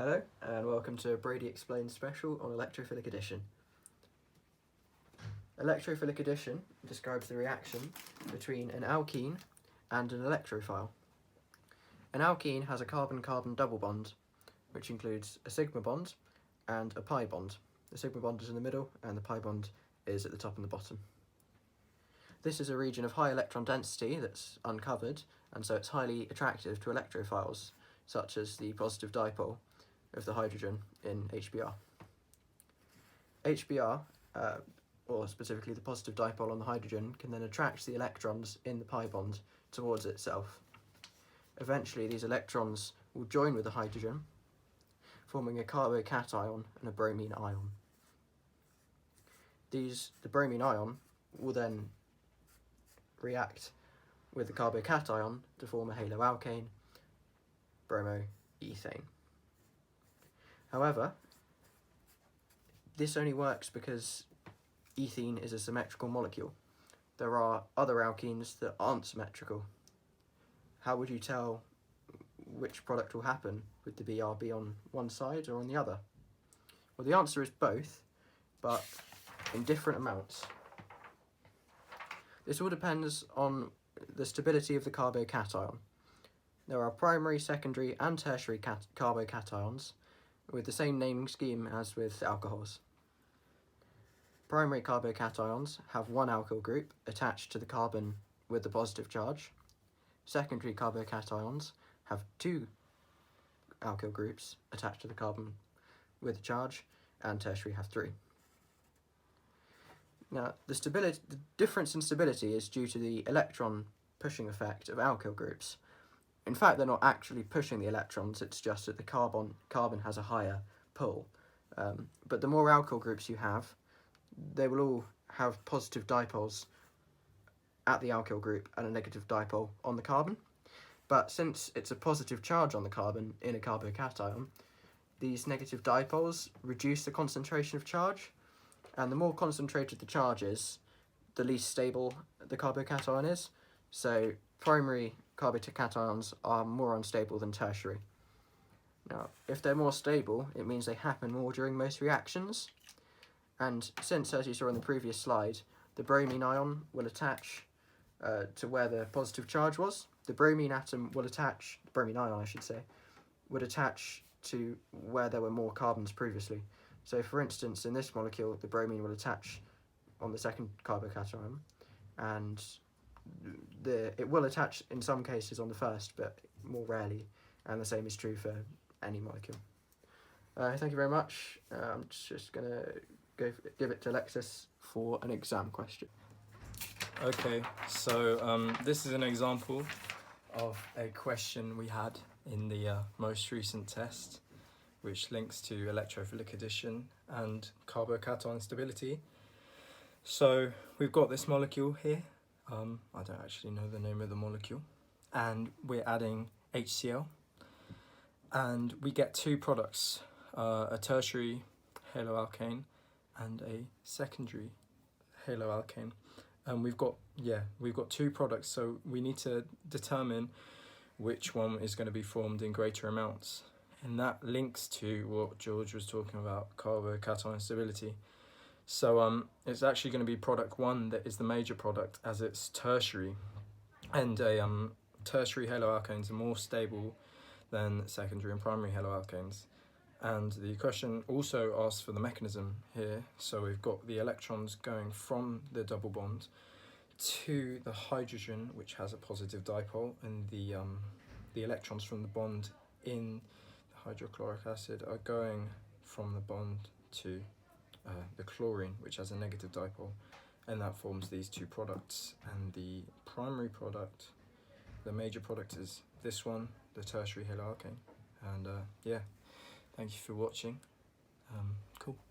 Hello and welcome to a Brady Explains special on electrophilic addition. Electrophilic addition describes the reaction between an alkene and an electrophile. An alkene has a carbon-carbon double bond, which includes a sigma bond and a pi bond. The sigma bond is in the middle and the pi bond is at the top and the bottom. This is a region of high electron density that's uncovered, and so it's highly attractive to electrophiles, such as the positive dipole of the hydrogen in HBr. HBr, or specifically the positive dipole on the hydrogen, can then attract the electrons in the pi bond towards itself. Eventually these electrons will join with the hydrogen, forming a carbocation and a bromine ion. The bromine ion will then react with the carbocation to form a haloalkane, bromoethane. However, this only works because ethene is a symmetrical molecule. There are other alkenes that aren't symmetrical. How would you tell which product will happen? Would the Br be on one side or on the other? Well, the answer is both, but in different amounts. This all depends on the stability of the carbocation. There are primary, secondary and tertiary carbocations with the same naming scheme as with alcohols. Primary carbocations have one alkyl group attached to the carbon with the positive charge. Secondary carbocations have two alkyl groups attached to the carbon with the charge, and tertiary have three. Now, the difference in stability is due to the electron pushing effect of alkyl groups. In fact, they're not actually pushing the electrons, it's just that the carbon has a higher pull. But the more alkyl groups you have, they will all have positive dipoles at the alkyl group and a negative dipole on the carbon. But since it's a positive charge on the carbon in a carbocation, these negative dipoles reduce the concentration of charge, and the more concentrated the charge is, the least stable the carbocation is. So primary carbocations are more unstable than tertiary. Now, if they're more stable, it means they happen more during most reactions. And since, as you saw in the previous slide, the bromine ion will attach to where the positive charge was, the bromine atom will attach, the bromine ion I should say, would attach to where there were more carbons previously. So for instance, in this molecule, the bromine will attach on the second carbocation, and it will attach in some cases on the first, but more rarely, and the same is true for any molecule. Thank you very much. I'm just going to give it to Alexis for an exam question. Okay, so this is an example of a question we had in the most recent test, which links to electrophilic addition and carbocation stability. So we've got this molecule here. I don't actually know the name of the molecule, and we're adding HCl, and we get two products, a tertiary haloalkane and a secondary haloalkane, and we've got two products, so we need to determine which one is going to be formed in greater amounts, and that links to what George was talking about, carbocation stability. So it's actually going to be product one that is the major product, as it's tertiary, and tertiary haloalkanes are more stable than secondary and primary haloalkanes. And the question also asks for the mechanism here. So we've got the electrons going from the double bond to the hydrogen, which has a positive dipole, and the electrons from the bond in the hydrochloric acid are going from the bond to the chlorine, which has a negative dipole, and that forms these two products. And the primary product, the major product, is this one, the tertiary haloalkane. And yeah, thank you for watching. Cool.